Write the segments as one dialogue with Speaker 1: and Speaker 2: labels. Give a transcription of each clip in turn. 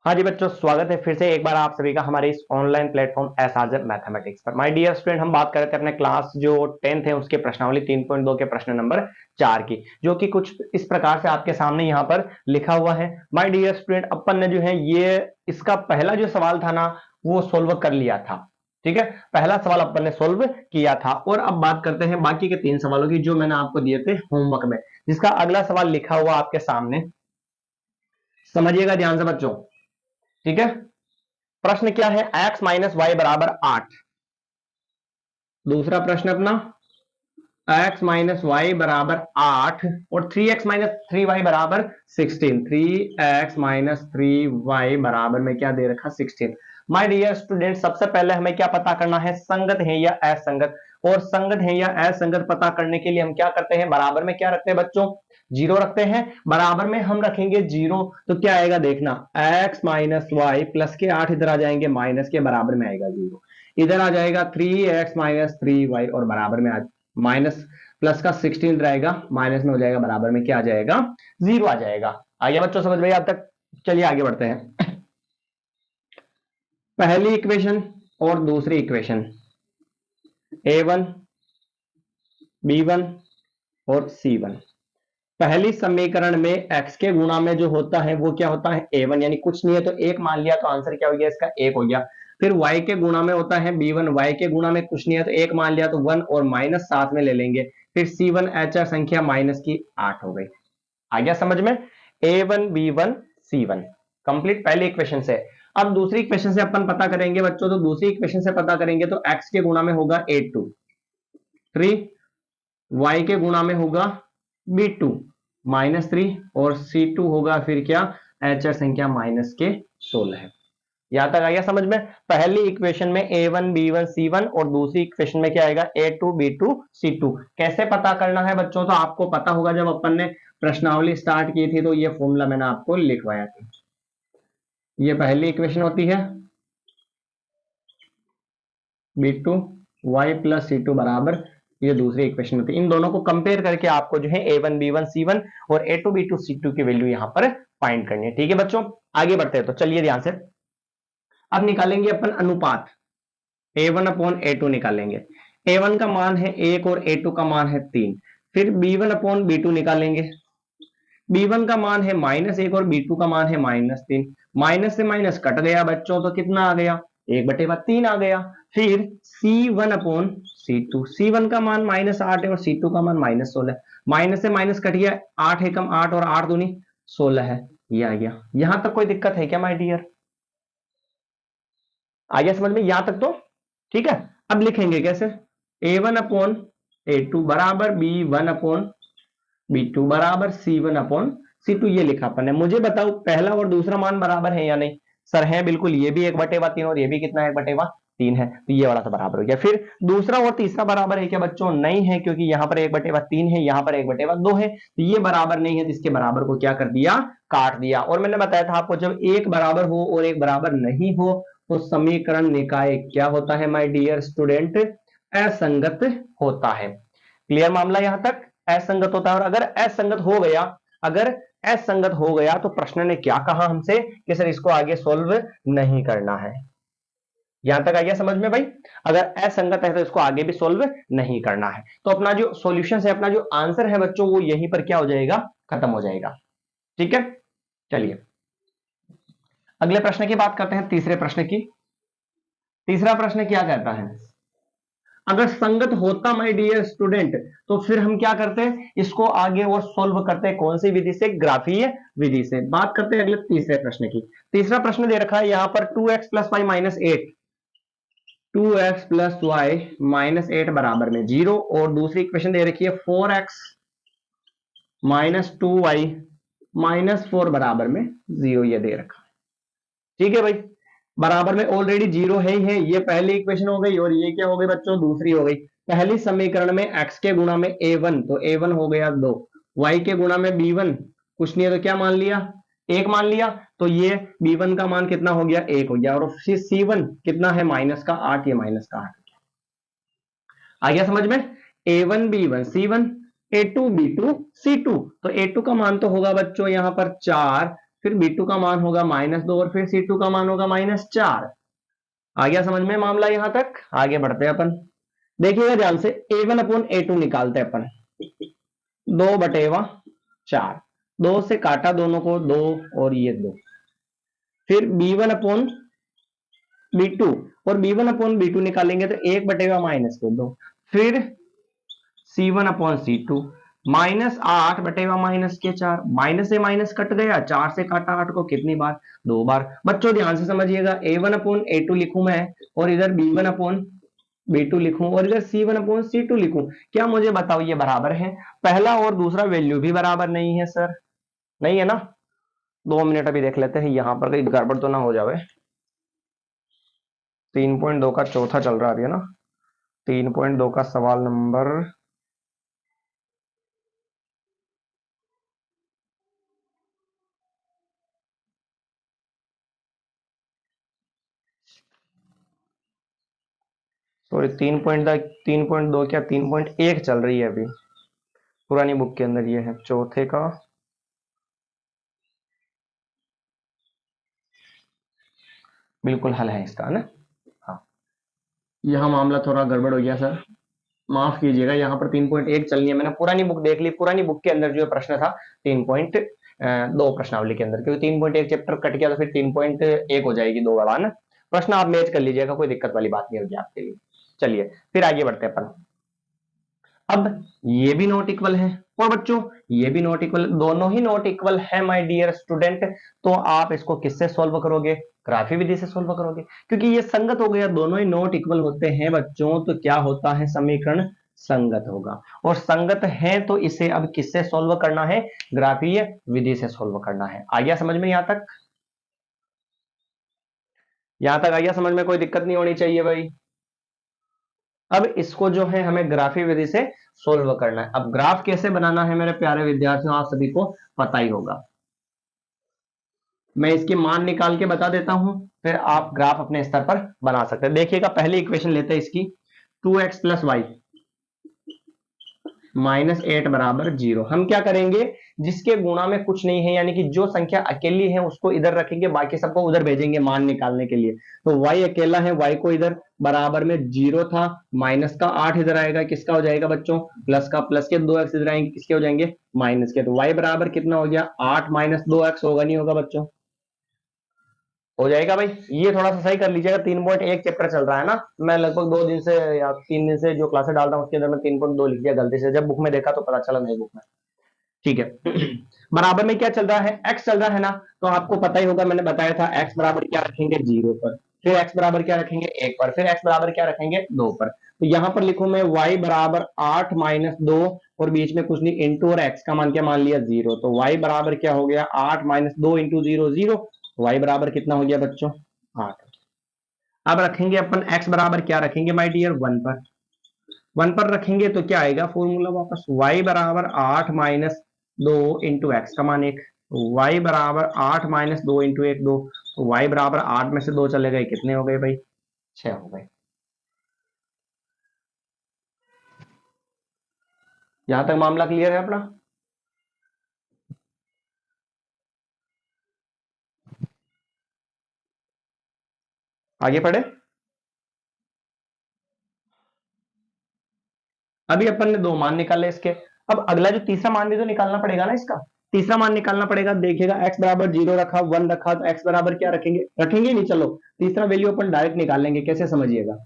Speaker 1: हाँ जी बच्चों, स्वागत है फिर से एक बार आप सभी का हमारे इस ऑनलाइन प्लेटफॉर्म एसआरजेड मैथमेटिक्स पर। माय डियर स्टूडेंट, हम बात कर रहे थे अपने क्लास जो 10th है उसके प्रश्नावली 3.2 के प्रश्न नंबर 4 की, जो कि कुछ इस प्रकार से आपके सामने यहाँ पर लिखा हुआ है। माय डियर स्टूडेंट, अपन ने जो है ये इसका पहला जो सवाल था ना वो सोल्व कर लिया था। ठीक है, पहला सवाल अपन ने सोल्व किया था और अब बात करते हैं बाकी के 3 सवालों की जो मैंने आपको दिए थे होमवर्क में, जिसका अगला सवाल लिखा हुआ आपके सामने। समझिएगा ध्यान से बच्चों। ठीक है, प्रश्न क्या है? x माइनस वाई बराबर 8। दूसरा प्रश्न अपना x माइनस वाई बराबर 8 और 3x माइनस 3y बराबर 16। 3x माइनस 3y बराबर में क्या दे रखा? 16। माय डियर स्टूडेंट, सबसे पहले हमें क्या पता करना है? संगत है या असंगत। और संगत है या असंगत पता करने के लिए हम क्या करते हैं? बराबर में क्या रखते हैं बच्चों? जीरो रखते हैं। बराबर में हम रखेंगे जीरो तो क्या आएगा देखना, x माइनस वाई प्लस के 8 इधर आ जाएंगे, माइनस के बराबर में आएगा जीरो। इधर आ जाएगा 3x माइनस 3y और बराबर में माइनस प्लस का 16 रहेगा, माइनस में हो जाएगा, बराबर में क्या आ जाएगा? जीरो आ जाएगा। आगे बच्चों समझ में अब तक? चलिए आगे बढ़ते हैं। पहली इक्वेशन और दूसरी इक्वेशन, a1 b1 और c1। पहली समीकरण में x के गुणा में जो होता है वो क्या होता है? a1, यानी कुछ नहीं है तो एक मान लिया तो आंसर क्या हो गया इसका? एक हो गया। फिर y के गुणा में होता है b1, y के गुणा में कुछ नहीं है तो एक मान लिया तो 1 और माइनस साथ में ले लेंगे। फिर c1 एचआर संख्या माइनस की 8 हो गई। आ गया समझ में? a1 b1 c1 कंप्लीट पहली इक्वेशन से। अब दूसरी इक्वेशन से अपन पता करेंगे बच्चों, तो दूसरी इक्वेशन से पता करेंगे तो x के गुणा में होगा a2, 3 y के गुणा में होगा b2 माइनस 3 और c2 होगा फिर क्या? एचआर संख्या माइनस के 16 है। यहां तक आ गया समझ में? पहली इक्वेशन में a1 b1 c1 और दूसरी इक्वेशन में क्या आएगा? a2 b2 c2। कैसे पता करना है बच्चों? तो आपको पता होगा, जब अपन ने प्रश्नावली स्टार्ट की थी तो ये फॉर्मूला मैंने आपको लिखवाया था। ये पहली इक्वेशन होती है b2 y प्लस c2 बराबर, ये दूसरी इक्वेशन होती है। इन दोनों को कंपेयर करके आपको जो है a1 b1 c1 और a2 b2 c2 की वैल्यू यहां पर फाइंड करनी है। ठीक है बच्चों, आगे बढ़ते हैं। तो चलिए ध्यान से अब निकालेंगे अपन अनुपात, a1 अपॉन a2 निकालेंगे। a1 का मान है 1 और a2 का मान है 3। फिर b1 अपॉन b2 निकालेंगे। b1 का मान है -1 और b2 का मान है -3। माइनस से माइनस कट गया बच्चों, तो कितना आ गया? 1/3 आ गया। फिर c1 अपॉन c2, c1 का मान -8 है और c2 का मान -16। माइनस से माइनस कट गया, 8 एकम 8 और 8 दूनी 16 है। ये आ गया। यहां तक कोई दिक्कत है क्या माय डियर? आ गया समझ में यहां तक तो? ठीक है, अब लिखेंगे कैसे? a1 अपॉन a2 बराबर b1 अपॉन b2 बराबर c1 अपॉन c2। ये लिखा अपन ने। मुझे बताओ पहला और दूसरा मान बराबर है या नहीं? सर है बिल्कुल, ये भी 1/3 और ये भी कितना है? 1/3 है, तो ये वाला तो बराबर हो गया। फिर दूसरा और तीसरा बराबर है क्या बच्चों? नहीं है, क्योंकि यहाँ पर 1/3 है, यहाँ पर 1/2 है, तो ये बराबर नहीं है। तो इसके बराबर को क्या कर दिया? काट दिया। और मैंने बताया था आपको, जब एक बराबर हो और एक बराबर नहीं हो तो समीकरण निकाय क्या होता है माय डियर स्टूडेंट? असंगत होता है। क्लियर मामला यहां तक? असंगत होता है। और अगर असंगत हो गया, अगर असंगत हो गया तो प्रश्न ने क्या कहा हमसे कि सर इसको आगे सोल्व नहीं करना है। यहां तक आ गया समझ में भाई? अगर असंगत है तो इसको आगे भी सोल्व नहीं करना है। तो अपना जो सॉल्यूशन है, अपना जो आंसर है बच्चों, वो यहीं पर क्या हो जाएगा? खत्म हो जाएगा। ठीक है, चलिए अगले प्रश्न की बात करते हैं, तीसरे प्रश्न की। तीसरा प्रश्न क्या कहता है? अगर संगत होता माय डियर स्टूडेंट तो फिर हम क्या करते हैं? इसको आगे और सोल्व करते हैं। कौन सी विधि से? ग्राफीय विधि से। बात करते हैं अगले तीसरे प्रश्न की। तीसरा प्रश्न दे रखा है यहां पर 2x plus Y minus 8, 2x plus Y minus 8 बराबर में 0। और दूसरी इक्वेशन दे रखी है 4x माइनस 2y माइनस 4 बराबर में 0। ये दे रखा है। ठीक है भाई, बराबर में ऑलरेडी जीरो है ही है। ये पहली इक्वेशन हो गई और ये क्या हो गई बच्चों? दूसरी हो गई। पहली समीकरण में x के गुणा में a1, तो a1 हो गया 2। y के गुणा में b1 कुछ नहीं है तो क्या मान लिया? 1 मान लिया। तो ये b1 का मान कितना हो गया? 1 हो गया। और फिर c1 कितना है? माइनस का 8। ये माइनस का 8 आ गया समझ में? a1 b1 c1, a2 b2 c2। तो a2 का मान तो होगा बच्चों यहां पर 4 फिर B2 का मान होगा -2 और फिर C2 का मान होगा -4। आ गया समझ में मामला? यहां तक आगे बढ़ते हैं अपन। देखिएगा ध्यान से, A1/A2 निकालते हैं अपन। 2/4, 2 से काटा दोनों को, 2 और ये 2। फिर B1/B2 और B1/B2 निकालेंगे तो 1/-2। फिर C1/C2 -8/-4। माइनस से माइनस कट गया, 4 से काटा 8 को कितनी बार? 2 बार। बच्चों ध्यान से समझिएगा, A1/A2 लिखूं मैं और इधर B1/B2 लिखूं और इधर C1/C2 लिखूं, क्या मुझे बताओ ये बराबर है? पहला और दूसरा वैल्यू भी बराबर नहीं है सर, नहीं है ना? 2 मिनट अभी देख लेते हैं यहां पर कहीं गड़बड़ तो ना हो जावे। 3.2 का चौथा चल रहा है ना, 3.2 का सवाल नंबर सॉरी 3.2 क्या 3.1 चल रही है अभी पुरानी बुक के अंदर, ये है चौथे का। बिल्कुल हल है इसका ना। हाँ, यहाँ मामला थोड़ा गड़बड़ हो गया सर, माफ कीजिएगा। यहाँ पर 3.1 चलनी है, मैंने पुरानी बुक देख ली, पुरानी बुक के अंदर जो प्रश्न था 3.2 प्रश्नावली के अंदर, क्योंकि 3.1 चैप्टर कट गया तो फिर 3.1 हो जाएगी 2 वाला ना प्रश्न। आप मैच कर लीजिएगा, कोई दिक्कत वाली बात नहीं होगी आपके लिए। चलिए फिर आगे बढ़ते हैं अपन। अब ये भी नॉट इक्वल है और बच्चों ये भी नॉट इक्वल, दोनों ही नॉट इक्वल है माय डियर स्टूडेंट। तो आप इसको किससे सॉल्व करोगे? ग्राफी विधि से सॉल्व करोगे, क्योंकि ये संगत हो गया, दोनों ही नॉट इक्वल होते हैं बच्चों, तो क्या होता है? समीकरण संगत होगा। और संगत है तो इसे अब किससे सॉल्व करना है? ग्राफीय विधि से सॉल्व करना है। आ गया समझ में? यहां तक आ गया समझ में? कोई दिक्कत नहीं होनी चाहिए भाई। अब इसको जो है हमें ग्राफी विधि से सोल्व करना है। अब ग्राफ कैसे बनाना है मेरे प्यारे विद्यार्थियों, आप सभी को पता ही होगा। मैं इसके मान निकाल के बता देता हूं, फिर आप ग्राफ अपने स्तर पर बना सकते हैं। देखिएगा पहली इक्वेशन लेते हैं इसकी, 2x + y -8 = 0। हम क्या करेंगे? जिसके गुणा में कुछ नहीं है, यानी कि जो संख्या अकेली है उसको इधर रखेंगे, बाकी सबको उधर भेजेंगे मान निकालने के लिए। तो y अकेला है, y को इधर बराबर में 0 था, माइनस का 8 इधर आएगा, किसका हो जाएगा बच्चों? प्लस का, प्लस के 2x इधर आएंगे, किसके हो जाएंगे? माइनस के। तो y बराबर कितना हो गया? 8 - 2x होगा, नहीं होगा बच्चों? हो जाएगा भाई। ये थोड़ा सा सही कर लीजिएगा, 3.1 चैप्टर चल रहा है ना, मैं लगभग 2 दिन से या 3 दिन से जो क्लासेस डालता हूँ उसके अंदर मैं 3.2 लिख दिया गलती से, जब बुक में देखा तो पता चला नहीं बुक में। ठीक है। बराबर में क्या चल रहा है? x चल रहा है ना, तो आपको पता ही होगा, मैंने बताया था x बराबर क्या रखेंगे? 0 पर। फिर x बराबर क्या रखेंगे? 1 पर। फिर x बराबर क्या रखेंगे? 2 पर। तो यहां पर लिखूं मैं y बराबर 8 - 2 और बीच में कुछ नहीं, इंटू और x का मान क्या मान लिया? 0। तो y बराबर क्या हो गया? 8 - 2 × 0 0। y बराबर कितना हो गया बच्चों? 8। अब रखेंगे अपन x बराबर क्या रखेंगे माय डियर? 1 पर। 1 पर रखेंगे तो क्या आएगा फॉर्मूला वापस? y बराबर 8 - 2 × x का मान 1। y बराबर 8 - 2 × 1 2। y बराबर 8 में से 2 चले गए, कितने हो गए भाई? 6 हो गए। यहां तक मामला क्लियर है अपना? आगे पढ़े। अभी अपन ने 2 मान निकाले इसके, अब अगला जो तीसरा मान भी तो निकालना पड़ेगा ना इसका। तीसरा मान निकालना पड़ेगा। देखिएगा x बराबर 0 रखा, 1 रखा, तो x बराबर क्या रखेंगे? रखेंगे नहीं, चलो तीसरा वैल्यू अपन डायरेक्ट निकाल लेंगे। कैसे समझिएगा,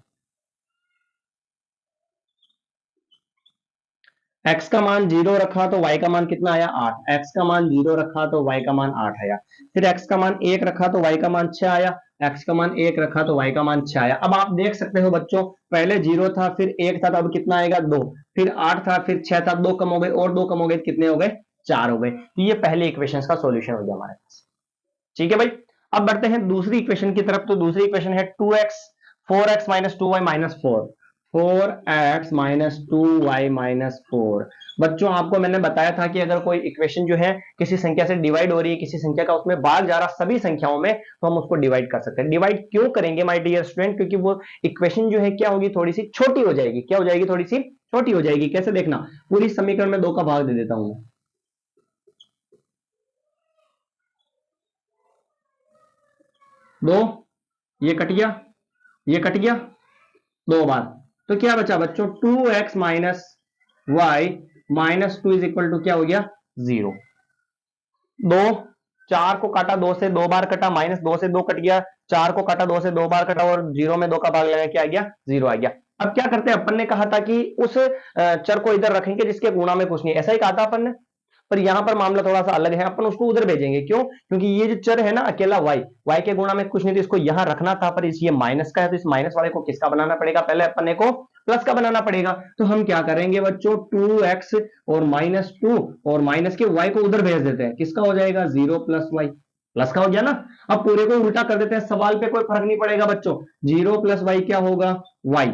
Speaker 1: x का मान 0 रखा तो y का मान कितना आया? 8। x का मान 0 रखा तो y का मान 8 आया। फिर x का मान 1 रखा तो y का मान 6 आया। x का मान 1 रखा तो y का मान 6 आया। अब आप देख सकते हो बच्चों, पहले 0 था, फिर 1 था, तो अब कितना आएगा? 2। फिर 8 था, फिर 6 था, 2 कम हो गए और 2 कम हो गए, कितने हो गए? 4 हो गए। तो ये पहले इक्वेशन का सॉल्यूशन हो गया हमारे पास। ठीक है भाई। अब बढ़ते हैं दूसरी इक्वेशन की तरफ। तो दूसरी इक्वेशन है 2x 4x - 2y - 4। 4x - 2y - 4। बच्चों आपको मैंने बताया था कि अगर कोई इक्वेशन जो है किसी संख्या से डिवाइड हो रही है, किसी संख्या का उसमें भाग जा रहा सभी संख्याओं में, तो हम उसको डिवाइड कर सकते हैं। डिवाइड क्यों करेंगे माय डियर स्टूडेंट? क्योंकि वो इक्वेशन जो है क्या होगी? थोड़ी सी छोटी हो जाएगी। क्या हो जाएगी? थोड़ी सी छोटी हो जाएगी। कैसे? देखना, पूरी समीकरण में 2 का भाग दे देता हूं मैं। 2, ये कट गया, ये कट गया 2 बार, तो क्या बचा बच्चों 2x minus Y minus 2 is equal to क्या हो गया 0। 2, 4 को काटा 2 से 2 बार कटा, माइनस 2 से 2 कट गया, 4 को काटा 2 से 2 बार कटा और 0 में 2 का भाग लगा क्या आ गया 0 आ गया। अब क्या करते हैं, अपन ने कहा था कि उस चर को इधर रखेंगे जिसके गुणा में कुछ नहीं, ऐसा ही कहा था अपन ने, पर यहां पर मामला थोड़ा सा अलग है, अपन उसको उधर भेजेंगे। क्यों? क्योंकि ये जो चर है ना अकेला y के गुणा में कुछ नहीं, तो इसको यहां रखना था, पर ये माइनस का है, तो इस माइनस वाले को किसका बनाना पड़ेगा, पहले अपने को प्लस का बनाना पड़ेगा। तो हम क्या करेंगे बच्चों 2x और माइनस 2 और माइनस के y को उधर भेज देते हैं, किसका हो जाएगा 0 प्लस y, प्लस का हो गया ना। अब पूरे को उल्टा कर देते हैं, सवाल पे कोई फर्क नहीं पड़ेगा बच्चों, 0 प्लस y क्या होगा y,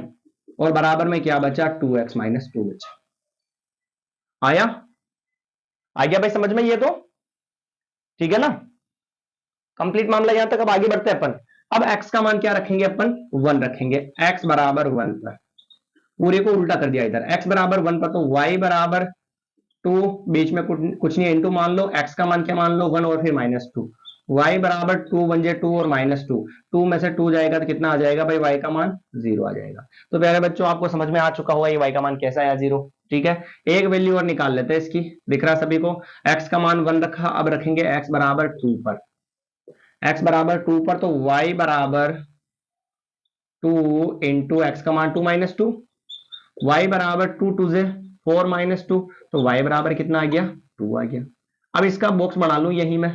Speaker 1: और बराबर में क्या बचा 2x माइनस 2 बचा। आया, आ गया भाई समझ में ये तो, ठीक है ना, कंप्लीट मामला यहां तक। अब आगे बढ़ते हैं अपन, अब x का मान क्या रखेंगे अपन 1 रखेंगे, x बराबर 1 पर, पूरे को उल्टा कर दिया इधर, x बराबर 1 पर, तो y बराबर 2, बीच में कुछ नहीं, इनटू मान लो, x का मान क्या मान लो 1 और फिर माइनस 2, y बराबर 2 1 जे 2 और माइनस 2, 2 में से 2 जाएगा तो कितना आ जाएगा भाई y का मान 0 आ जाएगा। तो प्यारे बच्चों आपको समझ में आ चुका होगा ये y का मान कैसा आया 0, ठीक है। एक वैल्यू और निकाल लेते हैं इसकी, दिख रहा सभी को, x का मान 1 रखा, अब रखेंगे x बराबर 2 पर, x बराबर 2 पर, तो y बराबर 2 इंटू एक्स का मान 2 माइनस 2, y बराबर 2 2 से 4 माइनस 2, तो y बराबर कितना आ गया 2 आ गया। अब इसका बॉक्स बना लूं यही में,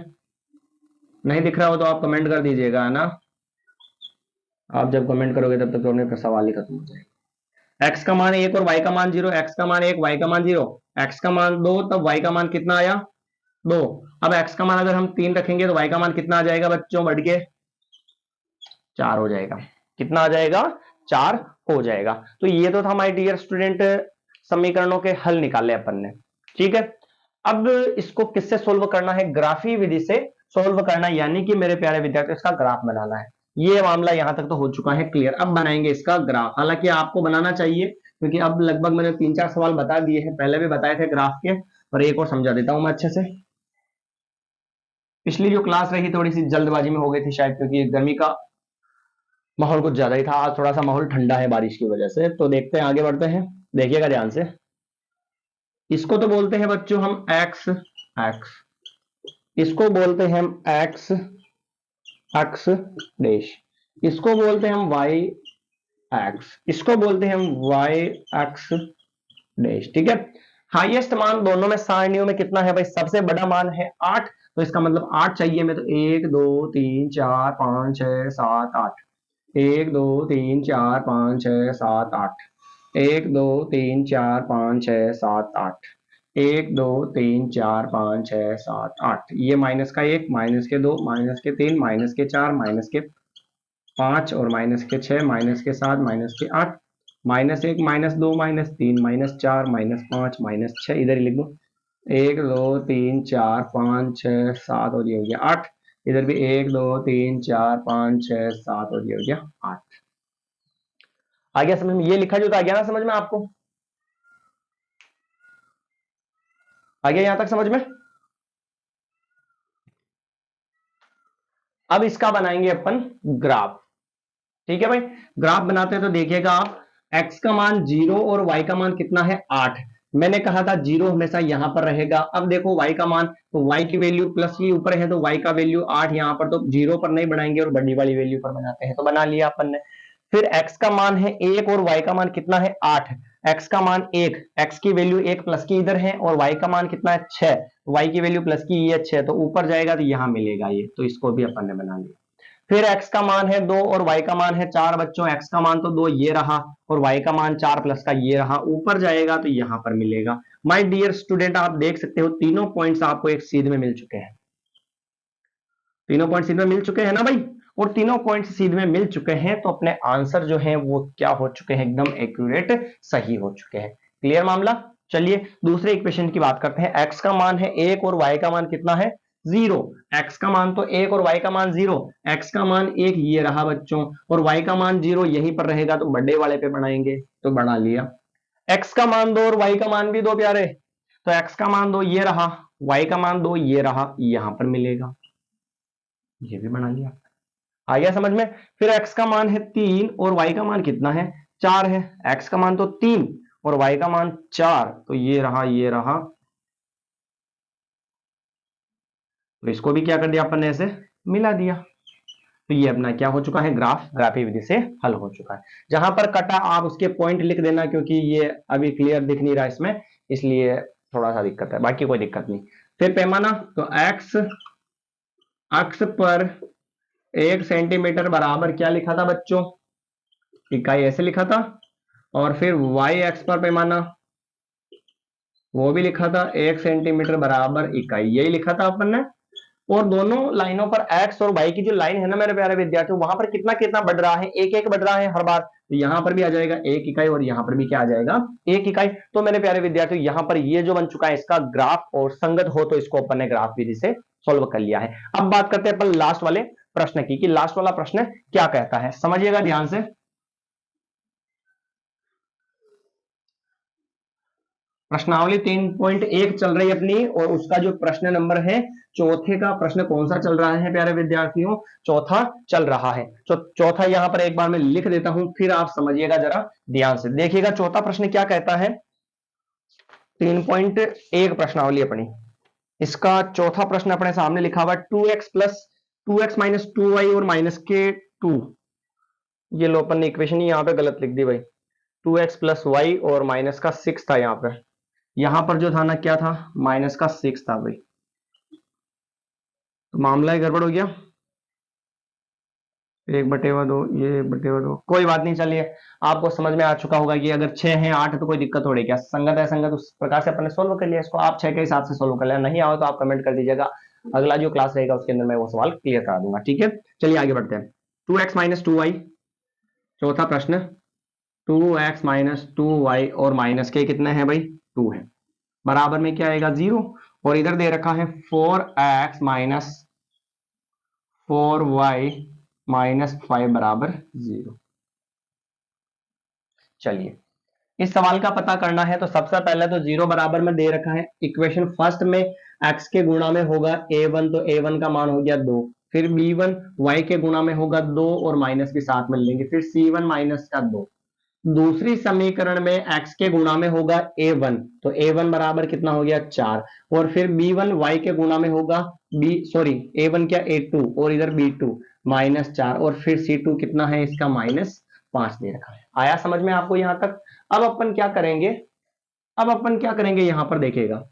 Speaker 1: नहीं दिख रहा हो तो आप कमेंट कर दीजिएगा, है ना, आप जब कमेंट करोगे तब तक तो अपने सवाल ही खत्म हो जाएगा। x का मान 1 और y का मान 0, x का मान 1 y का मान 0, x का मान 2, तब y का मान कितना आया 2। अब x का मान अगर हम 3 रखेंगे तो y का मान कितना आ जाएगा बच्चों, बढ़ के 4 हो जाएगा, कितना आ जाएगा 4 हो जाएगा। तो ये तो था माय डियर स्टूडेंट समीकरणों के हल निकाले अपन ने, ठीक है। अब इसको किससे सोल्व करना है, ग्राफी विधि से सोल्व करना, यानी कि मेरे प्यारे विद्यार्थियों इसका ग्राफ बनाना है। ये मामला यहां तक तो हो चुका है क्लियर, अब बनाएंगे इसका ग्राफ। हालांकि आपको बनाना चाहिए क्योंकि अब लगभग मैंने 3-4 सवाल बता दिए हैं, पहले भी बताए थे ग्राफ के, पर एक और समझा देता हूं मैं अच्छे से। पिछली जो क्लास रही थोड़ी सी जल्दबाजी में हो गई थी शायद, क्योंकि गर्मी का माहौल कुछ ज्यादा ही था, आज थोड़ा सा माहौल ठंडा है बारिश की वजह से। तो देखते हैं, आगे बढ़ते हैं, देखिएगा ध्यान से। इसको तो बोलते हैं बच्चों हम एक्स एक्स, इसको बोलते हैं हम एक्स एक्स डैश, इसको बोलते हैं हम वाई एक्स, इसको बोलते हैं हम वाई एक्स डैश, ठीक है। हाईएस्ट मान दोनों में सारणियों में कितना है भाई, सबसे बड़ा मान है 8, तो इसका मतलब 8 चाहिए मैं, तो 1 2 3 4 5 6 7 8, 1 2 3 4 5 6 7 8, 1 2 3 4 5 6 7 8, 1 2 3 4 5 6 7 8, ये माइनस का 1 माइनस के 2 माइनस के 3 माइनस के 4 माइनस के 5 और माइनस के 6 माइनस के 7 माइनस के 8 minus 1 minus 2 minus 3 minus 4 minus 5 minus 6, इधर ही लिख दो 1 2 3 4 5 6 7 और ये हो गया 8, इधर भी 1 2 3 4 5 6 7 और ये हो गया 8। आ गया समझ में, ये लिखा जो तो आ गया ना समझ में आपको, आ गया यहां तक समझ में। अब इसका बनाएंगे अपन ग्राफ, ठीक है भाई। ग्राफ बनाते हैं तो देखिएगा आप, x का मान 0 और y का मान कितना है 8, मैंने कहा था 0 हमेशा यहां पर रहेगा। अब देखो y का मान, तो y की वैल्यू प्लस की ऊपर है तो y का वैल्यू 8 यहां पर, तो 0 पर नहीं बढ़ाएंगे और बड़ी वाली वैल्यू पर बनाते हैं, तो बना लिया अपन ने। फिर x का मान है 1 और y का मान कितना है 8, x का मान 1, x की वैल्यू 1 प्लस की इधर है, और y का मान कितना है 6, y की वैल्यू प्लस की ये 6, तो ऊपर जाएगा तो यहां मिलेगा ये, तो इसको भी अपन ने बना लिया। फिर x का मान है 2 और y का मान है 4 बच्चों, x का मान तो 2 ये रहा और y का मान 4 प्लस का ये रहा, ऊपर जाएगा तो यहां पर मिलेगा। माय डियर स्टूडेंट आप देख सकते हो तीनों पॉइंट्स आपको एक सीध में मिल चुके हैं, तीनों पॉइंट सीध में मिल चुके हैं ना भाई, और तीनों पॉइंट सीध में मिल चुके हैं, तो अपने आंसर जो है वो क्या हो चुके हैं, एकदम एक्यूरेट सही हो चुके हैं। क्लियर मामला। चलिए दूसरे इक्वेशन की बात करते हैं, x का मान है 1 और y का मान कितना है 0, x का मान तो 1 और y का मान 0, x का मान 1 ये रहा बच्चों, और y का मान 0 यहीं पर रहेगा, तो बड़े वाले पे बनाएंगे, तो बना लिया। x का मान 2 और y का मान भी 2 प्यारे, तो x का मान 2 ये रहा, y का मान 2 ये रहा, यहां पर मिलेगा, ये भी बना लिया। आ गया समझ में। फिर x का मान है 3 और y का मान कितना है 4 है। x का मान तो 3 और y का मान 4, तो ये रहा ये रहा। तो इसको भी क्या कर दिया अपन ने, ऐसे मिला दिया। तो ये अपना क्या हो चुका है, ग्राफी विधि से हल हो चुका है। जहां पर कटा आप उसके पॉइंट लिख देना, क्योंकि ये अभी क्लियर दिख नहीं रहा इसमें, इसलिए थोड़ा सा दिक्कत है, बाकी कोई दिक्कत नहीं। फिर पैमाना, तो x अक्ष पर 1 सेंटीमीटर बराबर क्या लिखा था बच्चों, इकाई ऐसे लिखा था। और फिर y अक्ष पर पैमाना, वो भी लिखा था 1 सेंटीमीटर बराबर इकाई, यही लिखा था अपन ने। और दोनों लाइनों पर x और y की जो लाइन है ना मेरे प्यारे विद्यार्थियों, वहां पर कितना कितना बढ़ रहा है, एक एक बढ़ रहा है हर बार। तो यहां पर भी आ जाएगा 1 इकाई और यहां पर भी क्या आ जाएगा, 1 इकाई। तो मेरे प्यारे विद्यार्थियों यहां पर ये जो बन चुका है इसका ग्राफ, और संगत हो तो इसको अपन ने ग्राफ विधि से सोल्व कर लिया है। अब बात करते हैं अपन लास्ट वाले प्रश्न की, कि लास्ट वाला प्रश्न क्या कहता है, समझिएगा ध्यान से। प्रश्नावली 3.1 चल रही है अपनी, और उसका जो प्रश्न नंबर है चौथे का प्रश्न कौन सा चल रहा है प्यारे विद्यार्थियों, चौथा चल रहा है। तो चौथा यहां पर एक बार मैं लिख देता हूं, फिर आप समझिएगा जरा ध्यान से, देखिएगा चौथा प्रश्न क्या कहता है। 3.1 प्रश्नावली अपनी, इसका चौथा प्रश्न अपने सामने लिखा हुआ 2x plus 2x minus 2y और माइनस के 2। ये लो अपन ने इक्वेशन ही यहाँ पे गलत लिख दी भाई, 2x प्लस वाई और माइनस का 6 था यहाँ पे, यहां पर जो था ना क्या था, माइनस का 6 था भाई। तो मामला ही गड़बड़ हो गया, 1/2, ये 1/2, कोई बात नहीं। चलिए आपको समझ में आ चुका होगा कि अगर 6 है 8 है तो कोई दिक्कत थोड़ी, क्या संगत है संगत, उस प्रकार से अपने सोल्व कर लिया इसको। आप 6 के हिसाब से सोल्व कर लिया, नहीं आओ तो आप कमेंट कर दीजिएगा, अगला जो क्लास रहेगा उसके अंदर मैं वो सवाल क्लियर करा दूंगा, ठीक है। चलिए आगे बढ़ते हैं। 2x माइनस 2y, चौथा प्रश्न, 2x माइनस 2y और माइनस के कितने हैं भाई, 2 है, बराबर में क्या आएगा 0। और इधर दे रखा है 4x माइनस 4y माइनस 5 बराबर 0। चलिए इस सवाल का पता करना है, तो सबसे पहले तो 0 बराबर में दे रखा है, इक्वेशन फर्स्ट में x के गुणा में होगा a1, तो a1 का मान हो गया 2। फिर b1 y के गुणा में होगा 2 और माइनस भी साथ में लेंगे, फिर c1 माइनस का 2। दूसरी समीकरण में x के गुणा में होगा a1, तो a1 बराबर कितना हो गया 4। और फिर b1 y के गुणा में होगा a1 क्या a2, और इधर b2 माइनस 4, और फिर c2 कितना है इसका -5 दे रखा है। आया समझ में आपको यहां तक। अब अपन क्या करेंगे, यहां पर देखिएगा,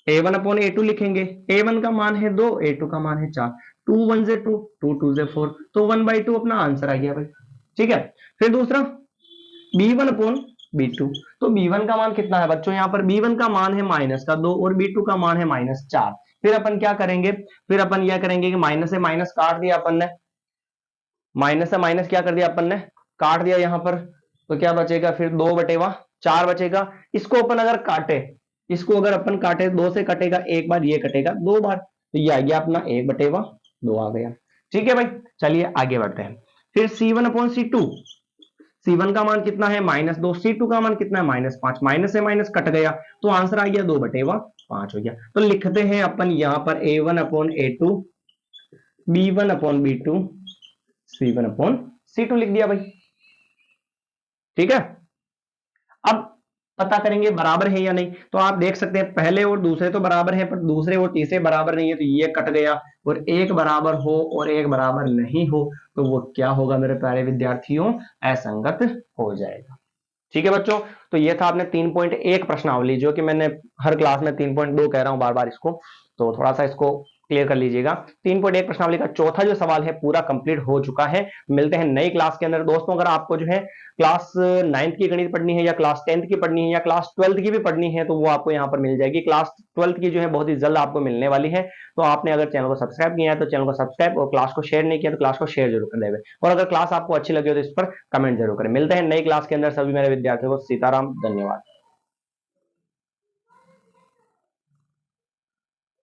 Speaker 1: a1 अपॉन a2 लिखेंगे, a1 का मान है 2, a2 का मान है 4, 2 1 से 2, 2 2 से 4, तो 1/2 अपना आंसर आ गया भाई, ठीक है। फिर दूसरा b1 अपॉन b2, तो b1 का मान कितना है बच्चों, यहां पर b1 का मान है -2 और b2 का मान है -4। फिर अपन क्या करेंगे, फिर अपन यह करेंगे कि माइनस से माइनस काट दिया अपन ने, माइनस से माइनस क्या कर दिया अपन ने, काट दिया यहां पर, तो क्या बचेगा फिर 2/4 बचेगा। इसको अपन अगर काटे, इसको अगर अपन काटे, 2 से कटेगा एक बार, ये कटेगा 2 बार, तो ये आ गया अपना 1/2 आ गया, ठीक है भाई। चलिए आगे बढ़ते हैं। फिर c1 अपॉन c2, c1 का मान कितना है -2, c2 का मान कितना है -5, माइनस से माइनस कट गया, तो आंसर आ गया 2/5 हो गया। तो लिखते हैं अपन यहां पर a1 upon a2, b1 upon b2, c1 upon c2 लिख दिया भाई, ठीक है। अब पता करेंगे बराबर है या नहीं, तो आप देख सकते हैं पहले और दूसरे तो बराबर है, पर दूसरे और तीसरे बराबर नहीं है, तो ये कट गया। और एक बराबर हो और एक बराबर नहीं हो तो वो क्या होगा मेरे प्यारे विद्यार्थियों, असंगत हो जाएगा, ठीक है बच्चों। तो ये था आपने 3.1 प्रश्नावली, जो कि मैंने हर क्लास में 3.2 कह रहा हूं बार बार इसको, तो थोड़ा सा इसको क्लियर कर लीजिएगा। 3.1 प्रश्नावली का चौथा जो सवाल है पूरा कंप्लीट हो चुका है। मिलते हैं नई क्लास के अंदर दोस्तों। अगर आपको जो है क्लास 9th की गणित पढ़नी है, या क्लास 10th की पढ़नी है, या क्लास 12th की भी पढ़नी है, तो वो आपको यहाँ पर मिल जाएगी। क्लास 12th की जो है बहुत ही जल्द आपको मिलने वाली है। तो आपने अगर चैनल को सब्सक्राइब किया है तो चैनल को सब्सक्राइब, और क्लास को शेयर नहीं किया तो क्लास को शेयर जरूर कर देवे। और अगर क्लास आपको अच्छी लगी हो तो इस पर कमेंट जरूर करें। मिलते हैं नई क्लास के अंदर, सभी मेरे विद्यार्थियों को सीताराम, धन्यवाद।